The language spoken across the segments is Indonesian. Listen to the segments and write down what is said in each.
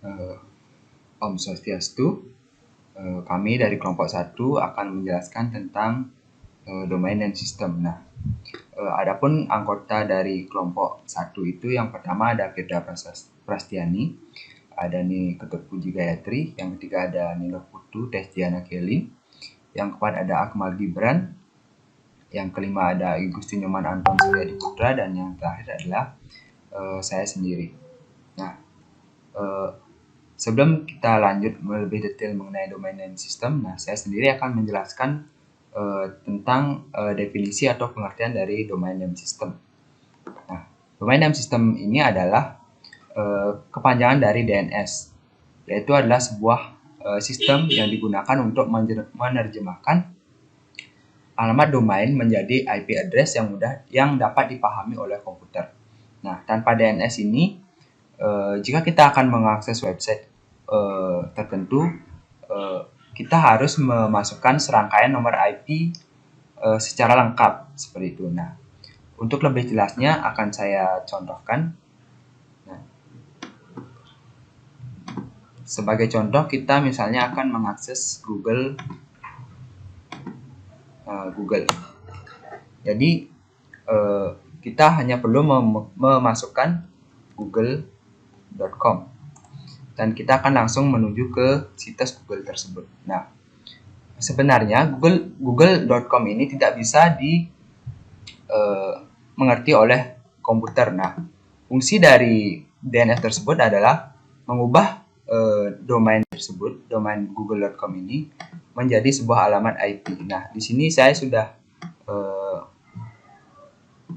Eh, Om Swastiastu. Kami dari kelompok 1 akan menjelaskan tentang domain dan sistem. Nah, adapun anggota dari kelompok 1 itu yang pertama ada Firda Prastiani, ada nih Ketut Puji Gayatri, yang ketiga ada Nilo Putu Desdiana Kelly, yang keempat ada Akmal Gibran, yang kelima ada Igusti Nyoman Anton Suryadi Putra, dan yang terakhir adalah saya sendiri. Nah, sebelum kita lanjut lebih detail mengenai domain dan sistem, nah saya sendiri akan menjelaskan tentang definisi atau pengertian dari domain dan sistem. Nah, domain dan sistem ini adalah kepanjangan dari DNS, yaitu adalah sebuah sistem yang digunakan untuk menerjemahkan alamat domain menjadi IP address yang dapat dipahami oleh komputer. Nah, tanpa DNS ini, jika kita akan mengakses website tertentu, kita harus memasukkan serangkaian nomor IP secara lengkap seperti itu. Nah, untuk lebih jelasnya akan saya contohkan. Nah, sebagai contoh, kita misalnya akan mengakses Google. Jadi kita hanya perlu memasukkan google.com dan kita akan langsung menuju ke situs Google tersebut. Nah, sebenarnya google.com ini tidak bisa dimengerti oleh komputer. Nah, fungsi dari DNS tersebut adalah mengubah domain tersebut, domain google.com ini menjadi sebuah alamat IP. Nah, di sini saya sudah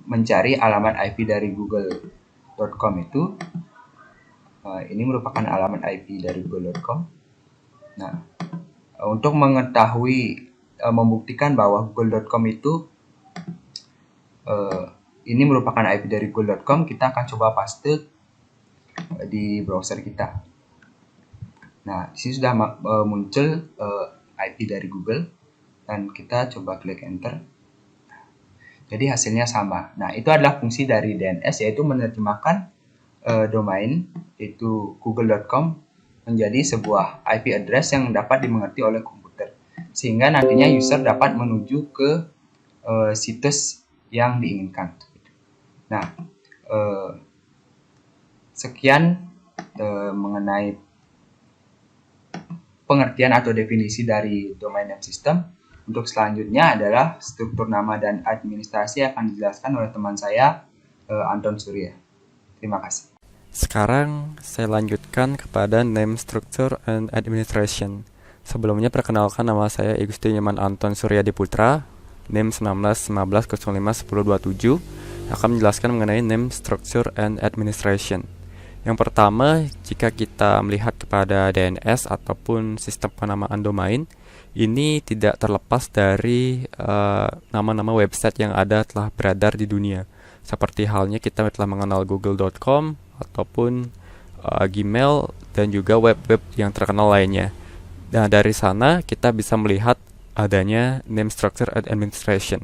mencari alamat IP dari google.com itu. Ini merupakan alamat IP dari google.com. Nah, untuk mengetahui, membuktikan bahwa google.com itu ini merupakan IP dari google.com, kita akan coba paste di browser kita. Nah, di sini sudah muncul IP dari Google dan kita coba klik enter. Jadi hasilnya sama. Nah, itu adalah fungsi dari DNS, yaitu menerjemahkan domain yaitu google.com menjadi sebuah IP address yang dapat dimengerti oleh komputer, sehingga nantinya user dapat menuju ke situs yang diinginkan. Nah, sekian mengenai pengertian atau definisi dari domain dan sistem. Untuk selanjutnya adalah struktur nama dan administrasi akan dijelaskan oleh teman saya, Anton Surya. Terima kasih. Sekarang saya lanjutkan kepada name structure and administration. Sebelumnya perkenalkan, nama saya Igusti Nyoman Anton Suryadi Putra, NIM 1915051027, akan menjelaskan mengenai name structure and administration. Yang pertama, jika kita melihat kepada DNS ataupun sistem penamaan domain, ini tidak terlepas dari nama-nama website yang telah beredar di dunia. Seperti halnya kita telah mengenal google.com ataupun Gmail dan juga web-web yang terkenal lainnya. Nah, dari sana kita bisa melihat adanya name structure and administration.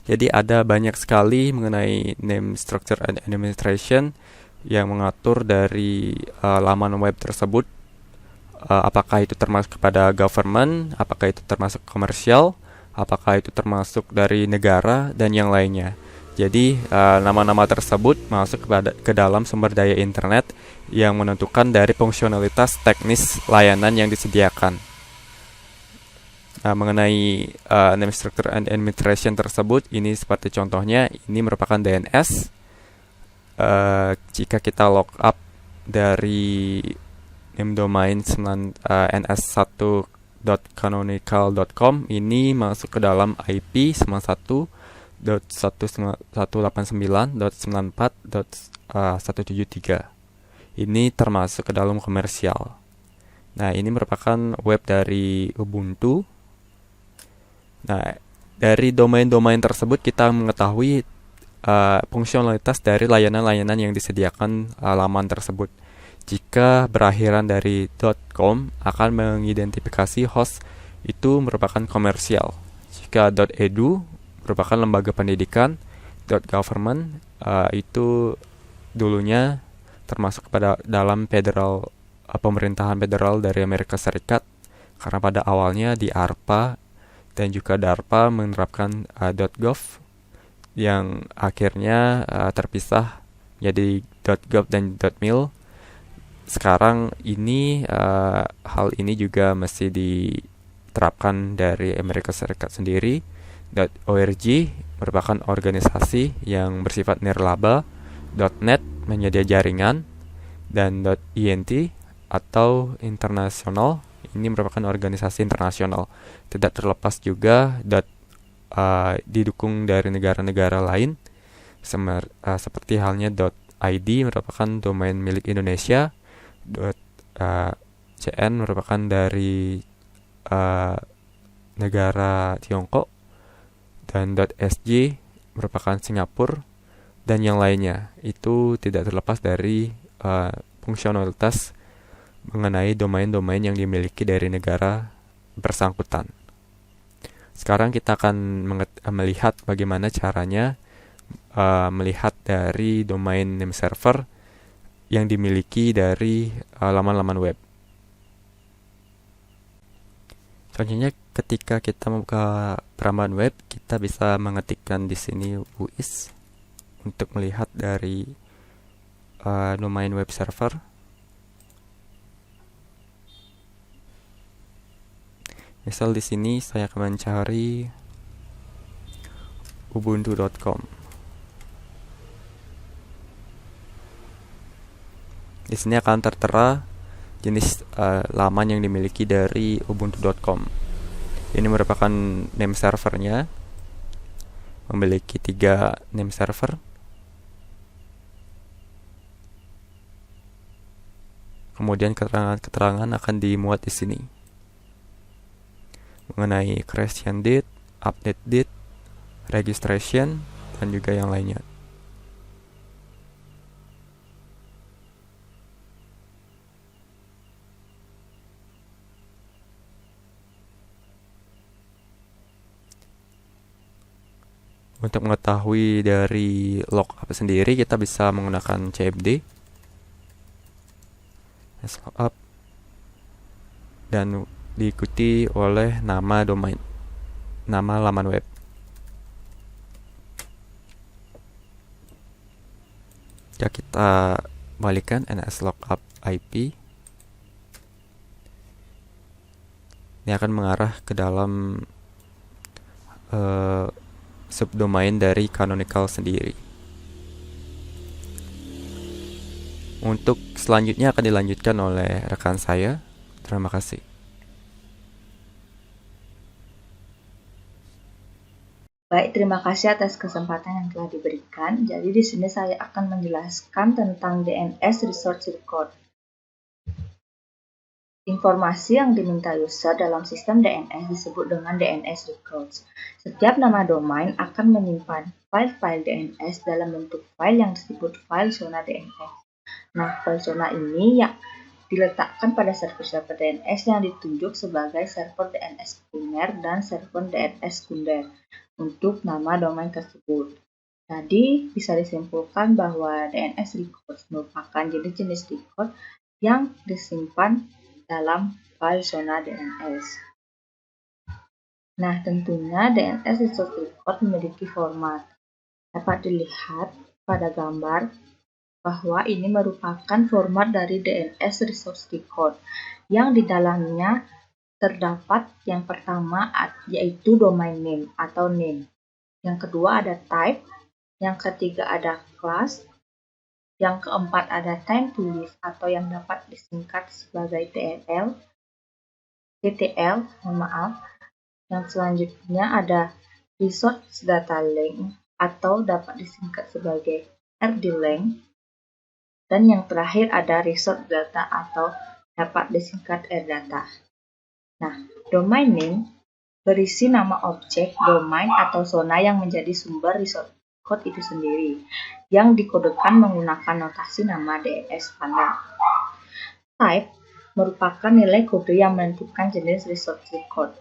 Jadi ada banyak sekali mengenai name structure and administration yang mengatur dari laman web tersebut, apakah itu termasuk kepada government, apakah itu termasuk komersial, apakah itu termasuk dari negara, dan yang lainnya. Jadi nama-nama tersebut masuk ke dalam sumber daya internet yang menentukan dari fungsionalitas teknis layanan yang disediakan. Nah, mengenai name structure and administration tersebut, ini seperti contohnya, ini merupakan DNS. Jika kita lookup dari name domain ns1.canonical.com, ini masuk ke dalam IP 91.189.94.173. Ini termasuk ke dalam komersial. Nah, ini merupakan web dari Ubuntu. Nah, dari domain-domain tersebut kita mengetahui fungsionalitas dari layanan-layanan yang disediakan laman tersebut. Jika berakhiran dari .com, akan mengidentifikasi host itu merupakan komersial. Jika .edu merupakan lembaga pendidikan, .government itu dulunya termasuk pada dalam federal pemerintahan federal dari Amerika Serikat, karena pada awalnya di ARPA dan juga DARPA menerapkan .gov yang akhirnya terpisah jadi .gov dan .mil. Sekarang ini hal ini juga masih diterapkan dari Amerika Serikat sendiri. .org merupakan organisasi yang bersifat nirlaba. .net menjadi jaringan, dan .int atau internasional ini merupakan organisasi internasional. Tidak terlepas juga didukung dari negara-negara lain, seperti halnya .id merupakan domain milik Indonesia, .cn merupakan dari negara Tiongkok, dan .sg merupakan Singapura, dan yang lainnya. Itu tidak terlepas dari fungsionalitas mengenai domain-domain yang dimiliki dari negara bersangkutan. Sekarang kita akan melihat bagaimana caranya melihat dari domain name server yang dimiliki dari laman-laman web. Contohnya ketika kita membuka perambahan web, kita bisa mengetikkan di sini WHOIS untuk melihat dari domain web server. Misal di sini saya akan mencari ubuntu.com. Di sini akan tertera jenis laman yang dimiliki dari ubuntu.com. Ini merupakan name servernya, memiliki 3 name server. Kemudian keterangan-keterangan akan dimuat di sini mengenai creation date, update date, registration, dan juga yang lainnya. Untuk mengetahui dari lookup sendiri, kita bisa menggunakan cmd lookup dan diikuti oleh nama domain, nama laman web. Jika kita balikan ns lookup IP, ini akan mengarah ke dalam subdomain dari canonical sendiri. Untuk selanjutnya akan dilanjutkan oleh rekan saya. Terima kasih. Baik, terima kasih atas kesempatan yang telah diberikan. Jadi di sini saya akan menjelaskan tentang DNS Resource Record. Informasi yang diminta user dalam sistem DNS disebut dengan DNS records. Setiap nama domain akan menyimpan file-file DNS dalam bentuk file yang disebut file zona DNS. Nah, file zona ini yang diletakkan pada server-server DNS yang ditunjuk sebagai server DNS primer dan server DNS sekunder untuk nama domain tersebut. Jadi, bisa disimpulkan bahwa DNS records merupakan jenis-jenis record yang disimpan dalam file zona DNS. Nah, tentunya DNS resource record memiliki format. Dapat dilihat pada gambar bahwa ini merupakan format dari DNS resource record yang di dalamnya terdapat yang pertama yaitu domain name atau name. Yang kedua ada type, yang ketiga ada class, yang keempat ada time to live atau yang dapat disingkat sebagai TTL. Yang selanjutnya ada resource data length atau dapat disingkat sebagai RD-length. Dan yang terakhir ada resource data atau dapat disingkat rdata. Nah, domain name berisi nama objek, domain, atau zona yang menjadi sumber resource code itu sendiri, yang dikodekan menggunakan notasi nama DNS standar. Type merupakan nilai kode yang menentukan jenis resource code.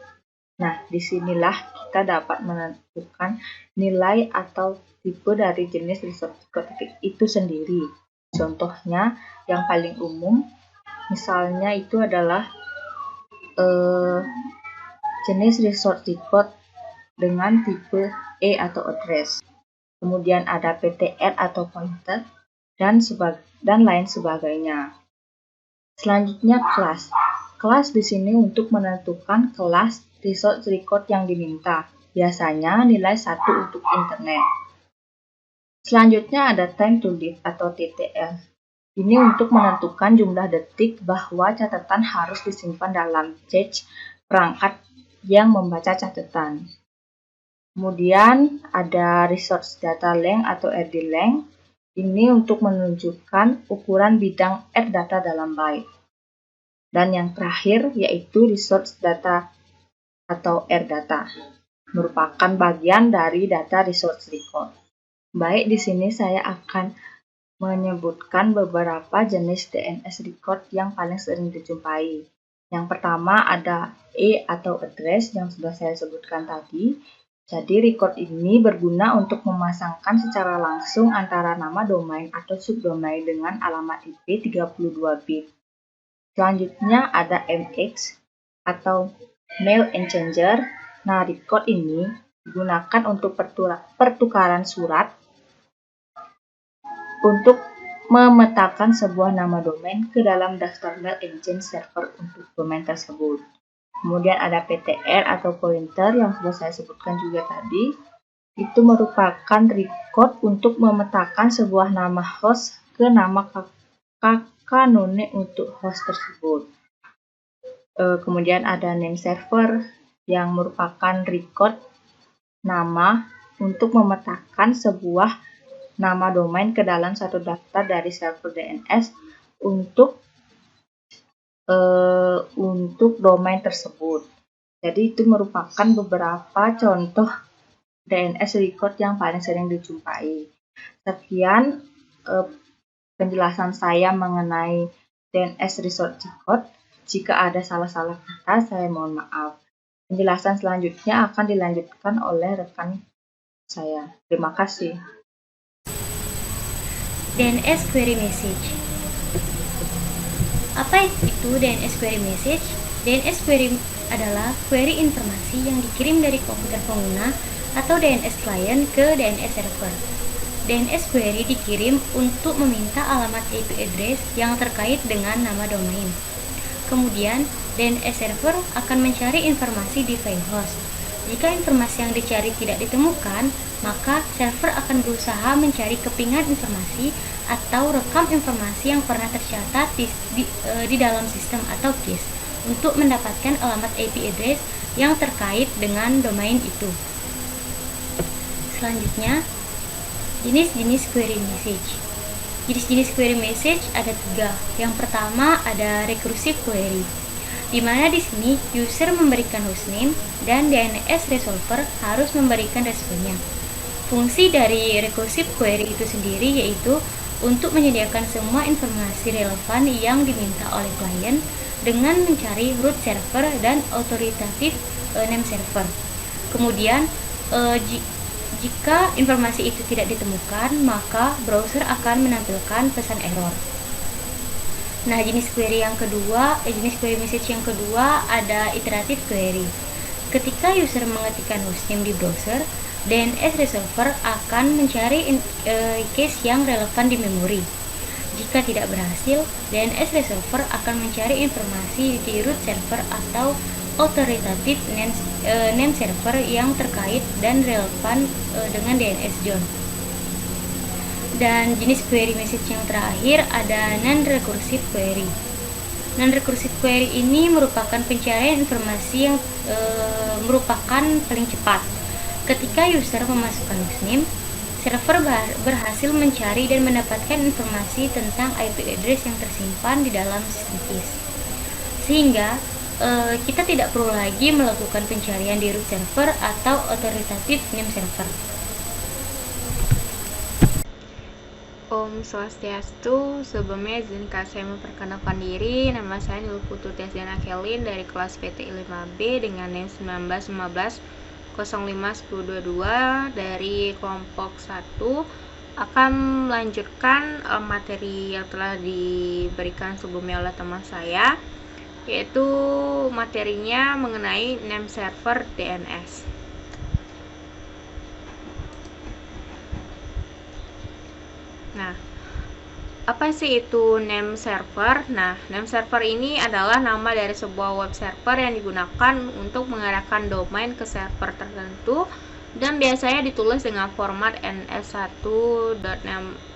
Nah, disinilah kita dapat menentukan nilai atau tipe dari jenis resource code itu sendiri. Contohnya, yang paling umum Misalnya itu adalah jenis resource record dengan tipe E atau address. Kemudian ada PTR atau pointer dan lain sebagainya. Selanjutnya kelas. Kelas di sini untuk menentukan kelas resource record yang diminta. Biasanya nilai 1 untuk internet. Selanjutnya ada time to read atau TTL. Ini untuk menentukan jumlah detik bahwa catatan harus disimpan dalam cache perangkat yang membaca catatan. Kemudian ada resource data length atau RD length. Ini untuk menunjukkan ukuran bidang R data dalam byte. Dan yang terakhir yaitu resource data atau R data, merupakan bagian dari data resource record. Baik, di sini saya akan menyebutkan beberapa jenis DNS record yang paling sering dijumpai. Yang pertama ada E atau address yang sudah saya sebutkan tadi. Jadi record ini berguna untuk memasangkan secara langsung antara nama domain atau subdomain dengan alamat IP 32 bit. Selanjutnya ada MX atau mail exchanger. Nah, record ini digunakan untuk pertukaran surat untuk memetakan sebuah nama domain ke dalam daftar mail exchange server untuk domain tersebut. Kemudian ada PTR atau pointer yang sudah saya sebutkan juga tadi. Itu merupakan record untuk memetakan sebuah nama host ke nama kakak none untuk host tersebut. Kemudian ada name server yang merupakan record nama untuk memetakan sebuah nama domain ke dalam satu daftar dari server DNS untuk domain tersebut. Jadi itu merupakan beberapa contoh DNS record yang paling sering dijumpai. Sekian penjelasan saya mengenai DNS resource record. Jika ada salah-salah kata, saya mohon maaf. Penjelasan selanjutnya akan dilanjutkan oleh rekan saya. Terima kasih. DNS Query Message. Apa itu DNS Query Message? DNS Query adalah query informasi yang dikirim dari komputer pengguna atau DNS client ke DNS server. DNS query dikirim untuk meminta alamat IP address yang terkait dengan nama domain. Kemudian, DNS server akan mencari informasi di file host. Jika informasi yang dicari tidak ditemukan, maka server akan berusaha mencari kepingan informasi atau rekam informasi yang pernah tercatat di dalam sistem atau cache untuk mendapatkan alamat IP address yang terkait dengan domain itu. Selanjutnya, jenis-jenis query message. Jenis-jenis query message ada 3. Yang pertama ada recursive query, di mana di sini user memberikan hostname dan DNS resolver harus memberikan responnya. Fungsi dari recursive query itu sendiri yaitu untuk menyediakan semua informasi relevan yang diminta oleh klien dengan mencari root server dan authoritative name server. Kemudian, jika informasi itu tidak ditemukan, maka browser akan menampilkan pesan error. Nah, jenis query message yang kedua ada iterative query. Ketika user mengetikkan hostname di browser, DNS resolver akan mencari case yang relevan di memori. Jika tidak berhasil, DNS resolver akan mencari informasi di root server atau authoritative name server yang terkait dan relevan dengan DNS zone. Dan jenis query message yang terakhir ada non-recursive query. Non-recursive query ini merupakan pencarian informasi yang merupakan paling cepat. Ketika user memasukkan hostname, server berhasil mencari dan mendapatkan informasi tentang IP address yang tersimpan di dalam sistem cache. Sehingga kita tidak perlu lagi melakukan pencarian di root server atau authoritative name server. Om Swastiastu, sebelumnya izinkan saya memperkenalkan diri. Nama saya Nurul Putri Tiasdiana Kelin dari kelas PTI 5B dengan NIM 1915 051022 dari kelompok 1 akan melanjutkan materi yang telah diberikan sebelumnya oleh teman saya, yaitu materinya mengenai name server DNS. Nah, apa sih itu name server? Nah, name server ini adalah nama dari sebuah web server yang digunakan untuk mengarahkan domain ke server tertentu dan biasanya ditulis dengan format ns1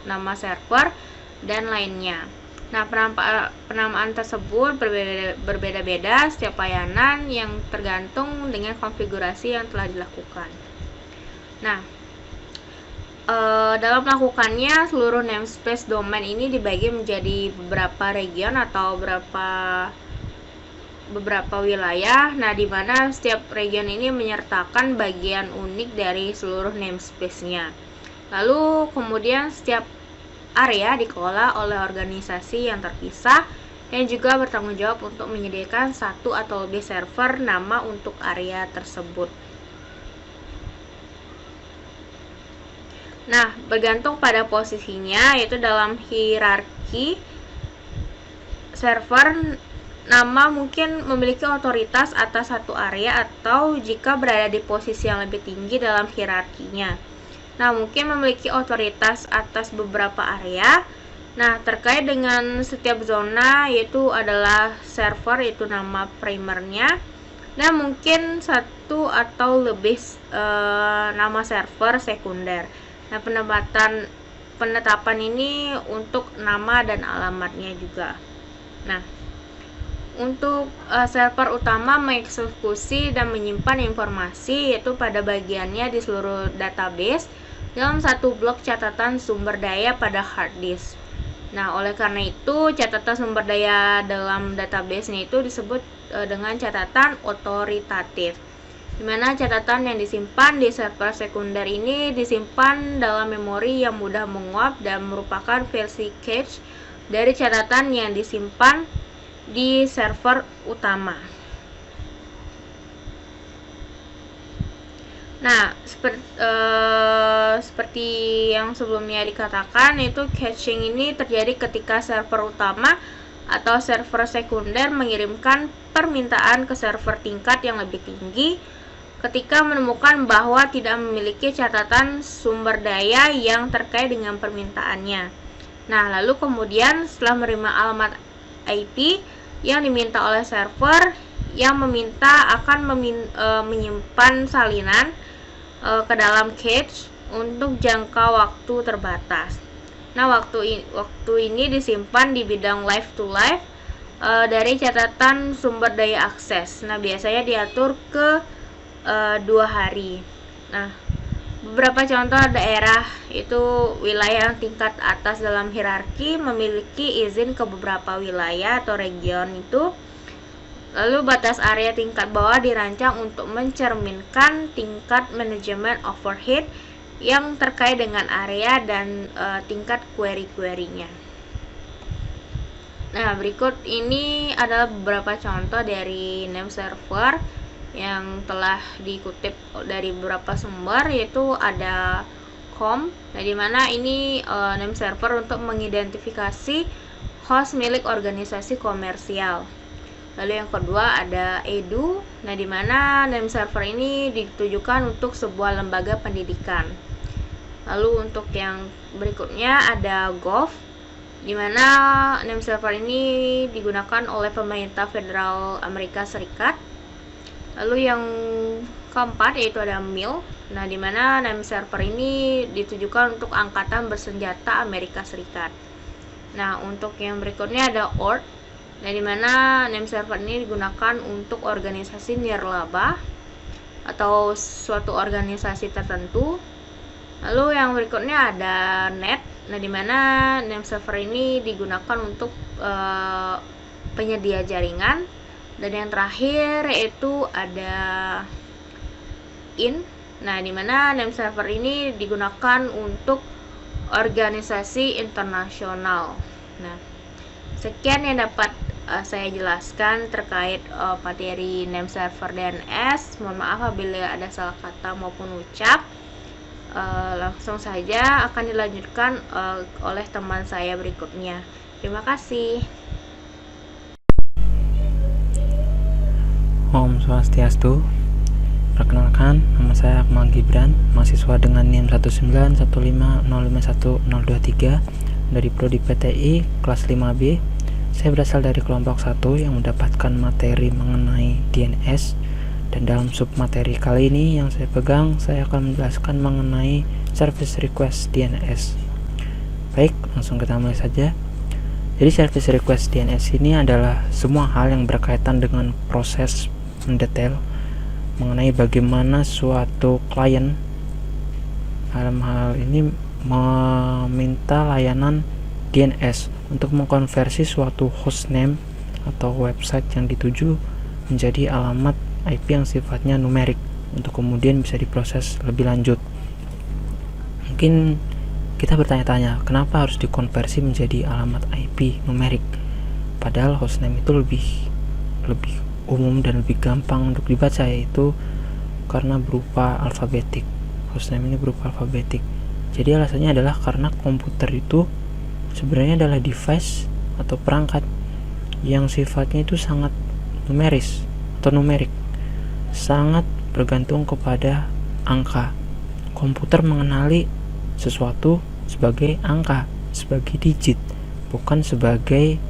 nama server dan lainnya. Nah, penamaan tersebut berbeda-beda setiap layanan yang tergantung dengan konfigurasi yang telah dilakukan. Nah, dalam melakukannya, seluruh namespace domain ini dibagi menjadi beberapa region atau beberapa wilayah. Nah, di mana setiap region ini menyertakan bagian unik dari seluruh namespace-nya. Lalu kemudian setiap area dikelola oleh organisasi yang terpisah yang juga bertanggung jawab untuk menyediakan satu atau lebih server nama untuk area tersebut. Nah, bergantung pada posisinya, yaitu dalam hierarki server, nama mungkin memiliki otoritas atas satu area atau jika berada di posisi yang lebih tinggi dalam hierarkinya. Nah, mungkin memiliki otoritas atas beberapa area. Nah, terkait dengan setiap zona, yaitu adalah server, itu nama primernya. Dan mungkin satu atau lebih nama server sekunder. Nah, penetapan ini untuk nama dan alamatnya juga. Nah, untuk server utama mengeksekusi dan menyimpan informasi, yaitu pada bagiannya di seluruh database dalam satu blok catatan sumber daya pada hard disk. Nah, oleh karena itu catatan sumber daya dalam database-nya itu disebut dengan catatan otoritatif, di mana catatan yang disimpan di server sekunder ini disimpan dalam memori yang mudah menguap dan merupakan versi cache dari catatan yang disimpan di server utama. Nah, seperti yang sebelumnya dikatakan, itu caching ini terjadi ketika server utama atau server sekunder mengirimkan permintaan ke server tingkat yang lebih tinggi ketika menemukan bahwa tidak memiliki catatan sumber daya yang terkait dengan permintaannya. Nah, lalu kemudian setelah menerima alamat IP yang diminta oleh server yang meminta akan menyimpan salinan ke dalam cache untuk jangka waktu terbatas. Nah, waktu ini disimpan di bidang live to live dari catatan sumber daya akses. Nah, biasanya diatur ke 2 hari. Nah, beberapa contoh daerah itu wilayah tingkat atas dalam hierarki memiliki izin ke beberapa wilayah atau region itu. Lalu batas area tingkat bawah dirancang untuk mencerminkan tingkat manajemen overhead yang terkait dengan area dan tingkat query-query-nya. Nah, berikut ini adalah beberapa contoh dari name server yang telah dikutip dari beberapa sumber, yaitu ada com. Nah, di mana ini name server untuk mengidentifikasi host milik organisasi komersial. Lalu yang kedua ada edu. Nah, di mana name server ini ditujukan untuk sebuah lembaga pendidikan. Lalu untuk yang berikutnya ada gov, di mana name server ini digunakan oleh pemerintah federal Amerika Serikat. Lalu yang keempat yaitu ada mil. Nah, di mana name server ini ditujukan untuk angkatan bersenjata Amerika Serikat. Nah, untuk yang berikutnya ada org. Nah, di mana name server ini digunakan untuk organisasi nirlaba atau suatu organisasi tertentu. Lalu yang berikutnya ada net. Nah, di mana name server ini digunakan untuk penyedia jaringan. Dan yang terakhir yaitu ada in. Nah, di mana name server ini digunakan untuk organisasi internasional. Nah, sekian yang dapat saya jelaskan terkait materi name server DNS. Mohon maaf apabila ada salah kata maupun ucap. langsung saja akan dilanjutkan oleh teman saya berikutnya. Terima kasih. Om Swastiastu. Perkenalkan, nama saya Akmal Gibran, mahasiswa dengan NIM 19150510023 dari Prodi PTI kelas 5B. Saya berasal dari kelompok 1 yang mendapatkan materi mengenai DNS, dan dalam submateri kali ini yang saya pegang, saya akan menjelaskan mengenai service request DNS. Baik, langsung kita mulai saja. Jadi service request DNS ini adalah semua hal yang berkaitan dengan proses mendetail mengenai bagaimana suatu klien dalam hal ini meminta layanan DNS untuk mengkonversi suatu hostname atau website yang dituju menjadi alamat IP yang sifatnya numerik untuk kemudian bisa diproses lebih lanjut. Mungkin kita bertanya-tanya, kenapa harus dikonversi menjadi alamat IP numerik? Padahal hostname itu lebih umum dan lebih gampang untuk dibaca, yaitu karena berupa alfabetik. Hostname ini berupa alfabetik. Jadi alasannya adalah karena komputer itu sebenarnya adalah device atau perangkat yang sifatnya itu sangat numeris atau numerik, sangat bergantung kepada angka. Komputer mengenali sesuatu sebagai angka, sebagai digit, bukan sebagai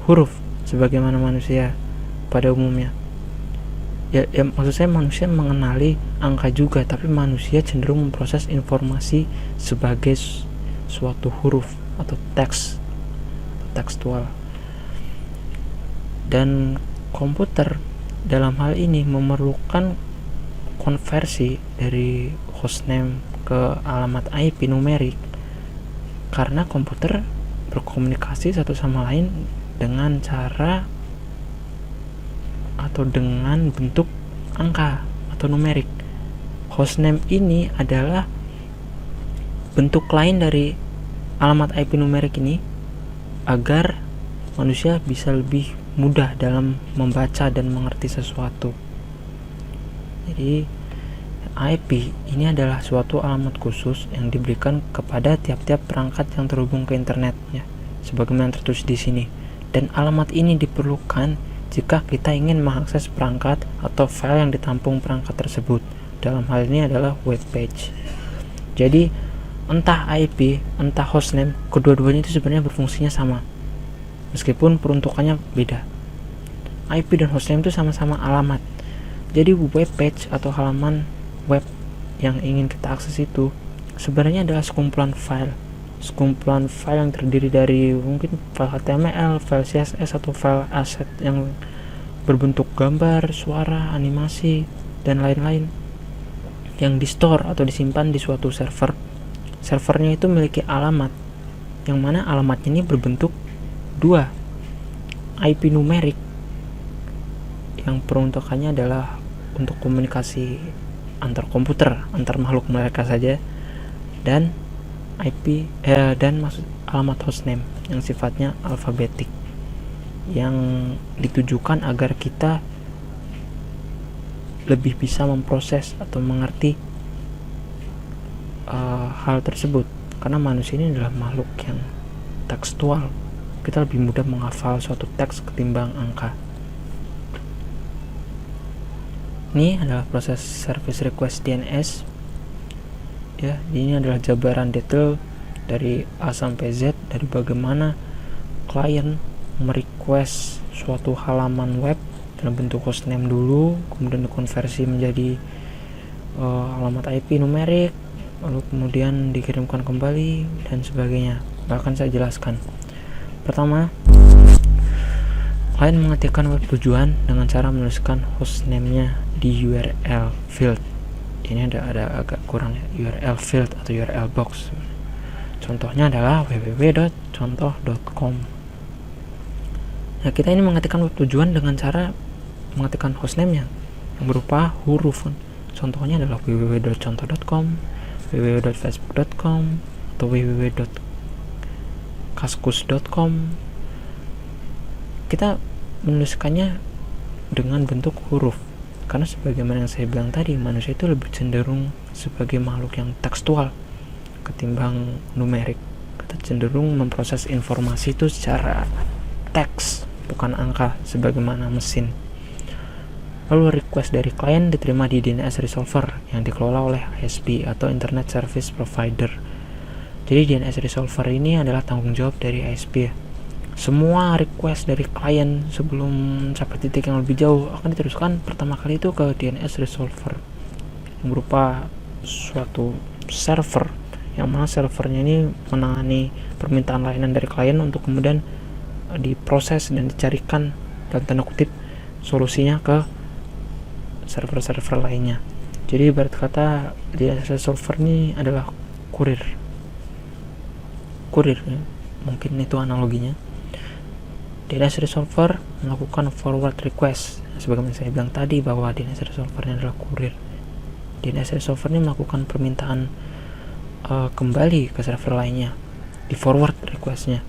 huruf sebagaimana manusia pada umumnya. Ya, maksud saya manusia mengenali angka juga, tapi manusia cenderung memproses informasi sebagai suatu huruf atau tekstual. Dan komputer dalam hal ini memerlukan konversi dari hostname ke alamat IP numerik karena komputer berkomunikasi satu sama lain dengan cara atau dengan bentuk angka atau numerik. Hostname ini adalah bentuk lain dari alamat IP numerik ini agar manusia bisa lebih mudah dalam membaca dan mengerti sesuatu. Jadi IP ini adalah suatu alamat khusus yang diberikan kepada tiap-tiap perangkat yang terhubung ke internet, ya, sebagaimana tertulis di sini. Dan alamat ini diperlukan jika kita ingin mengakses perangkat atau file yang ditampung perangkat tersebut. Dalam hal ini adalah web page. Jadi entah IP, entah hostname, kedua-duanya itu sebenarnya berfungsinya sama, meskipun peruntukannya beda. IP dan hostname itu sama-sama alamat. Jadi web page atau halaman web yang ingin kita akses itu sebenarnya adalah sekumpulan file yang terdiri dari mungkin file HTML, file CSS, atau file asset yang berbentuk gambar, suara, animasi, dan lain-lain yang di-store atau disimpan di suatu server. Servernya itu memiliki alamat, yang mana alamatnya ini berbentuk dua, IP numerik yang peruntukannya adalah untuk komunikasi antar komputer, antar makhluk mereka saja, dan IP dan alamat hostname yang sifatnya alfabetik yang ditujukan agar kita lebih bisa memproses atau mengerti hal tersebut, karena manusia ini adalah makhluk yang tekstual. Kita lebih mudah menghafal suatu teks ketimbang angka. Ini adalah proses service request DNS. Ya, ini adalah jabaran detail dari A sampai Z dari bagaimana klien merequest suatu halaman web dalam bentuk hostname dulu, kemudian dikonversi menjadi alamat IP numerik, lalu kemudian dikirimkan kembali dan sebagainya. Bahkan saya jelaskan. Pertama, klien mengetikkan web tujuan dengan cara menuliskan hostname-nya di URL field. Ini ada agak kurang ya, URL field atau URL box. Contohnya adalah www.contoh.com. Nah, kita ini mengetikkan web tujuan dengan cara mengetikkan hostname-nya yang berupa huruf. Contohnya adalah www.contoh.com, www.facebook.com, atau www.kaskus.com. Kita menuliskannya dengan bentuk huruf, karena sebagaimana yang saya bilang tadi, manusia itu lebih cenderung sebagai makhluk yang tekstual ketimbang numerik. Kita cenderung memproses informasi itu secara teks, bukan angka sebagaimana mesin. Lalu request dari klien diterima di DNS resolver yang dikelola oleh ISP atau Internet Service Provider. Jadi DNS resolver ini adalah tanggung jawab dari ISP. Semua request dari klien sebelum sampai titik yang lebih jauh akan diteruskan pertama kali itu ke DNS resolver, yang berupa suatu server, yang mana servernya ini menangani permintaan layanan dari klien untuk kemudian diproses dan dicarikan dalam tanda kutip solusinya ke server-server lainnya. Jadi ibarat kata DNS resolver ini adalah kurir ya. Mungkin itu analoginya. DNS resolver melakukan forward request. Sebagaimana saya bilang tadi bahwa DNS resolver ini adalah kurir. DNS resolver ini melakukan permintaan kembali ke server lainnya, di forward requestnya.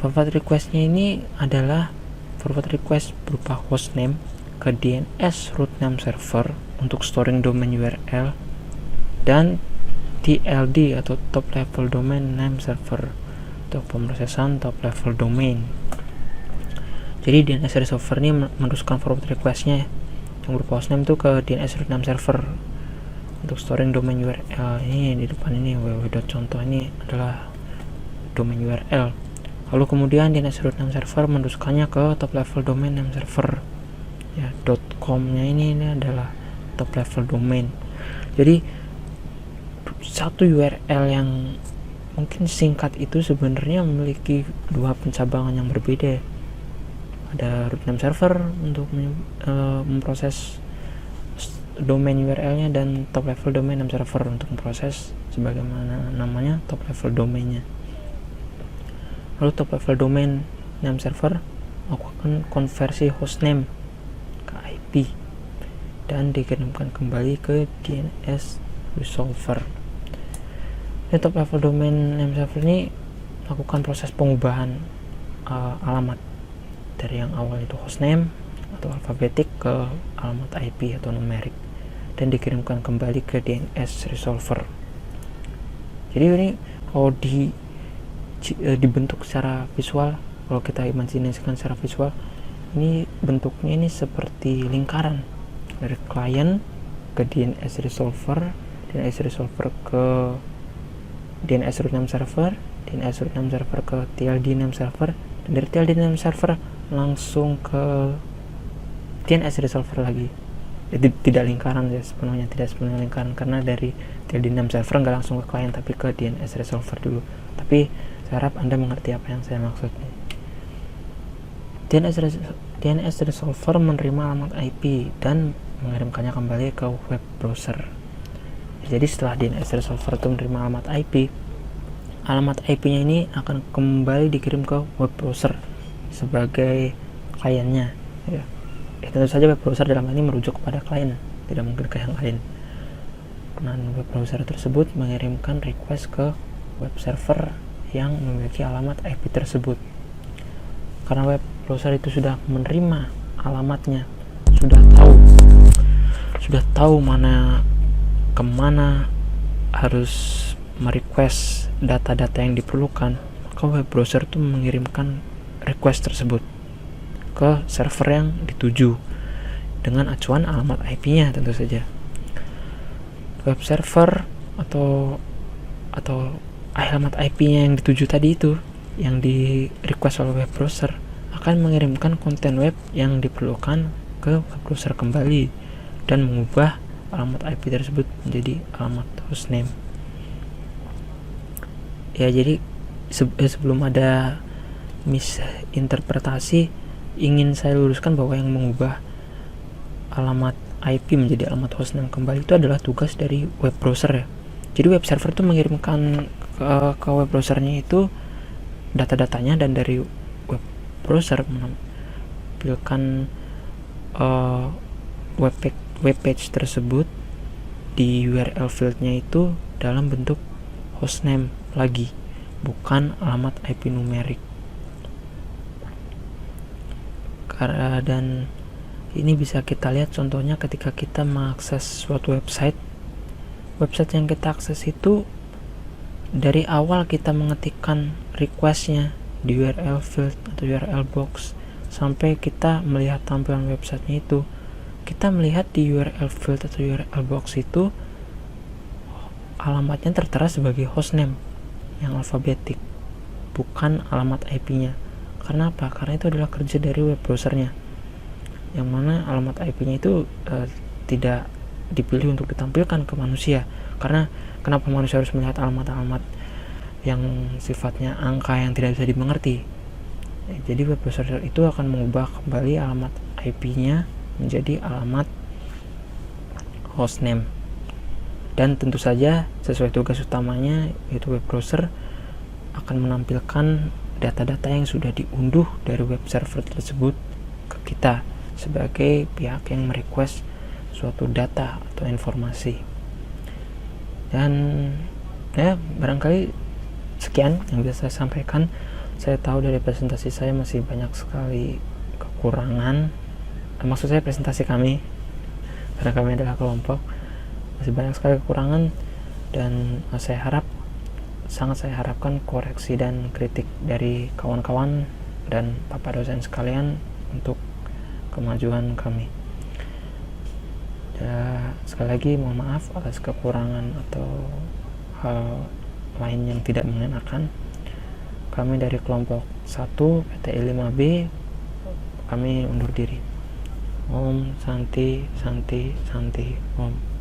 Forward requestnya ini adalah forward request berupa hostname ke DNS root name server untuk storing domain URL, dan TLD atau top level domain name server untuk pemrosesan top level domain. Jadi DNS resolver ini meneruskan forward requestnya yang berupa hostname itu ke DNS root name server untuk storing domain URL. Ini di depan ini www.contoh ini adalah domain URL. Lalu kemudian DNS root name server meneruskannya ke top level domain name server. Ya, .com-nya ini adalah top level domain. Jadi satu URL yang mungkin singkat itu sebenarnya memiliki dua pencabangan yang berbeda. Ada root name server untuk memproses domain URL-nya, dan top level domain name server untuk memproses sebagaimana namanya top level domainnya. Lalu top level domain name server melakukan konversi hostname ke IP dan dikirimkan kembali ke DNS resolver. Di top level domain name server ini melakukan proses pengubahan alamat dari yang awal itu hostname atau alfabetik ke alamat IP atau numerik, dan dikirimkan kembali ke DNS resolver. Jadi ini kalau dibentuk secara visual, kalau kita imajinasikan secara visual, ini bentuknya ini seperti lingkaran dari klien ke DNS resolver, DNS resolver ke DNS root name server, DNS root name server ke TLD name server, dan dari TLD name server langsung ke DNS resolver lagi. Jadi tidak lingkaran ya, tidak sepenuhnya lingkaran, karena dari TLD name server nggak langsung ke klien tapi ke DNS resolver dulu. Tapi saya harap Anda mengerti apa yang saya maksud. DNS resolver menerima alamat IP dan mengirimkannya kembali ke web browser. Jadi setelah DNS resolver itu menerima alamat IP-nya ini akan kembali dikirim ke web browser sebagai kliennya. Ya, tentu saja web browser dalam hal ini merujuk kepada klien, tidak mungkin ke yang lain. Dan web browser tersebut mengirimkan request ke web server yang memiliki alamat IP tersebut. Karena web browser itu sudah menerima alamatnya, sudah tahu kemana harus merequest data-data yang diperlukan, maka web browser itu mengirimkan request tersebut ke server yang dituju dengan acuan alamat IP-nya tentu saja. Web server atau alamat IP-nya yang dituju tadi itu, yang di request oleh web browser, akan mengirimkan konten web yang diperlukan ke web browser kembali dan mengubah alamat IP tersebut menjadi alamat hostname. Ya, jadi sebelum ada misinterpretasi, ingin saya luruskan bahwa yang mengubah alamat IP menjadi alamat hostname kembali itu adalah tugas dari web browser ya. Jadi web server itu mengirimkan ke web browsernya itu data-datanya, dan dari web browser menampilkan web page tersebut di URL fieldnya itu dalam bentuk hostname lagi, bukan alamat IP numerik. Dan ini bisa kita lihat contohnya ketika kita mengakses suatu website website yang kita akses itu dari awal kita mengetikkan requestnya di URL field atau URL box sampai kita melihat tampilan websitenya itu, kita melihat di URL field atau URL box itu alamatnya tertera sebagai hostname yang alfabetik, bukan alamat IP-nya. Karena apa? Karena itu adalah kerja dari web browsernya, yang mana alamat IP-nya itu tidak dipilih untuk ditampilkan ke manusia. Karena kenapa manusia harus melihat alamat-alamat yang sifatnya angka yang tidak bisa dimengerti? Jadi web browser itu akan mengubah kembali alamat IP-nya menjadi alamat hostname. Dan tentu saja sesuai tugas utamanya, yaitu web browser akan menampilkan data-data yang sudah diunduh dari web server tersebut ke kita sebagai pihak yang merequest suatu data atau informasi. Dan ya, barangkali sekian yang bisa saya sampaikan. Saya tahu dari presentasi saya masih banyak sekali kekurangan. Maksud saya presentasi kami, karena kami adalah kelompok, masih banyak sekali kekurangan, dan sangat saya harapkan koreksi dan kritik dari kawan-kawan dan bapak dosen sekalian untuk kemajuan kami. Ya, sekali lagi mohon maaf atas kekurangan atau hal lain yang tidak mengenakan. Kami dari kelompok 1 PTI 5B, kami undur diri. Om Santi Santi Santi Om.